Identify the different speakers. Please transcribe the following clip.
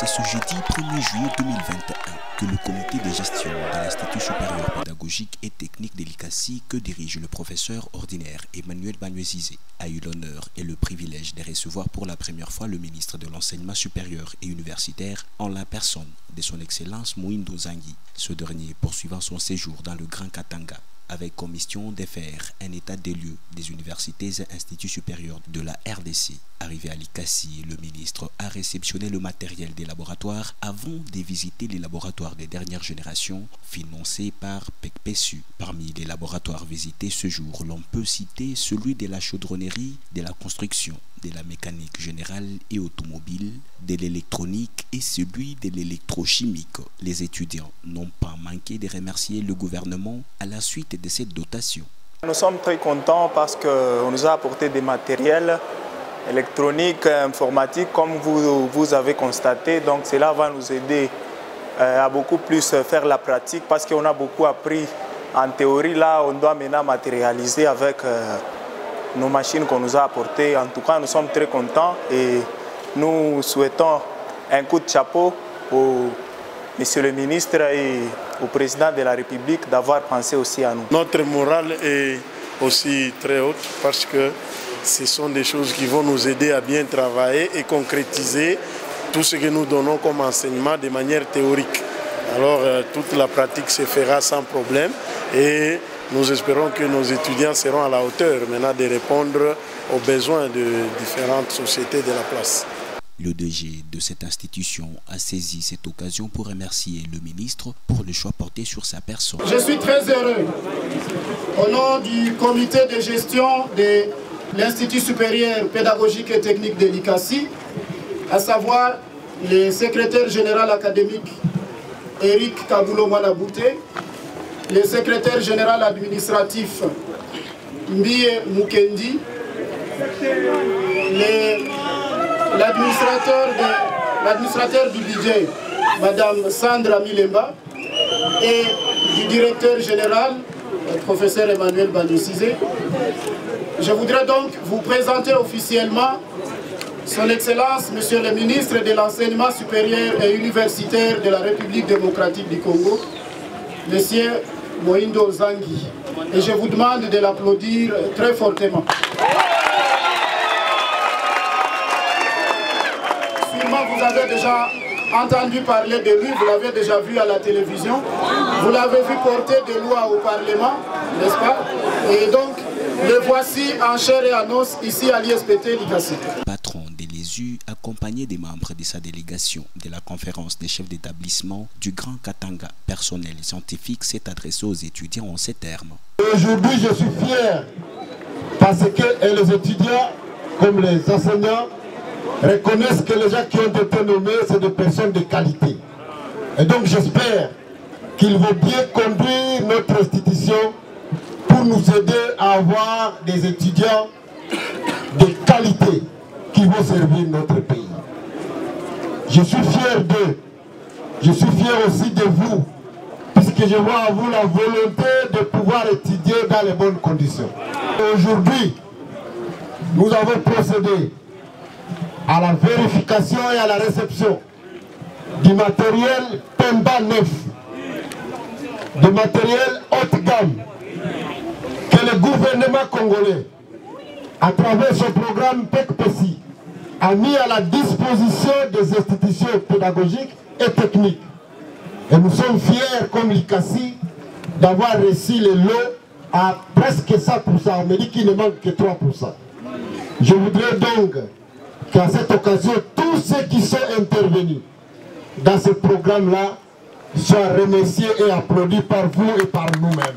Speaker 1: C'est ce jeudi 1er juillet 2021 que le comité de gestion de l'Institut supérieur pédagogique et technique de l'ICASI, que dirige le professeur ordinaire Emmanuel Bagnouzizé, a eu l'honneur et le privilège de recevoir pour la première fois le ministre de l'Enseignement supérieur et universitaire en la personne de son Excellence Mohindo Zangui. Ce dernier poursuivant son séjour dans le Grand Katanga, avec comme mission de faire un état des lieux des universités et instituts supérieurs de la RDC. Arrivé à l'ICASI, le ministre a réceptionné le matériel des laboratoires avant de visiter les laboratoires des dernières générations financés par PECPESU. Parmi les laboratoires visités ce jour, l'on peut citer celui de la chaudronnerie, de la construction, de la mécanique générale et automobile, de l'électronique et celui de l'électrochimique. Les étudiants n'ont pas manqué de remercier le gouvernement à la suite de cette dotation.
Speaker 2: Nous sommes très contents parce qu'on nous a apporté des matériels électroniques, informatiques, comme vous avez constaté. Donc cela va nous aider à beaucoup plus faire la pratique parce qu'on a beaucoup appris en théorie. Là, on doit maintenant matérialiser avec nos machines qu'on nous a apportées. En tout cas, nous sommes très contents et nous souhaitons un coup de chapeau au Monsieur le ministre et au président de la République d'avoir pensé aussi à nous.
Speaker 3: Notre morale est aussi très haute parce que ce sont des choses qui vont nous aider à bien travailler et concrétiser tout ce que nous donnons comme enseignement de manière théorique. Alors toute la pratique se fera sans problème et nous espérons que nos étudiants seront à la hauteur maintenant de répondre aux besoins de différentes sociétés de la place.
Speaker 1: Le DG de cette institution a saisi cette occasion pour remercier le ministre pour le choix porté sur sa personne.
Speaker 4: Je suis très heureux, au nom du comité de gestion de l'Institut supérieur pédagogique et technique de l'ICASI, à savoir le secrétaire général académique Eric Kabulo Manabouté, le secrétaire général administratif Mbie Mukendi, l'administrateur du budget, Madame Sandra Milemba, et du directeur général, le professeur Emmanuel Bagnouzizé. Je voudrais donc vous présenter officiellement Son Excellence, Monsieur le ministre de l'Enseignement supérieur et universitaire de la République démocratique du Congo, Monsieur Mohindo Zangui. Et je vous demande de l'applaudir très fortement. Vous avez déjà entendu parler de lui, vous l'avez déjà vu à la télévision, vous l'avez vu porter des lois au Parlement, n'est-ce pas? Et donc, le voici en chair et en os ici à l'ISPT l'ICASI.
Speaker 1: Patron de l'ESU, accompagné des membres de sa délégation de la conférence des chefs d'établissement du Grand Katanga, personnel et scientifique s'est adressé aux étudiants en ces termes.
Speaker 5: Aujourd'hui, je suis fier parce que les étudiants, comme les enseignants, reconnaissent que les gens qui ont été nommés, c'est des personnes de qualité. Et donc j'espère qu'ils vont bien conduire notre institution pour nous aider à avoir des étudiants de qualité qui vont servir notre pays. Je suis fier d'eux. Je suis fier aussi de vous, puisque je vois en vous la volonté de pouvoir étudier dans les bonnes conditions. Aujourd'hui, nous avons procédé à la vérification et à la réception du matériel Pemba neuf, du matériel haute gamme que le gouvernement congolais, à travers son programme PECPESI, a mis à la disposition des institutions pédagogiques et techniques. Et nous sommes fiers, comme l'ICASI, d'avoir reçu les lots à presque 100%. On me dit qu'il ne manque que 3%. Je voudrais donc qu'à cette occasion, tous ceux qui sont intervenus dans ce programme-là soient remerciés et applaudis par vous et par nous-mêmes.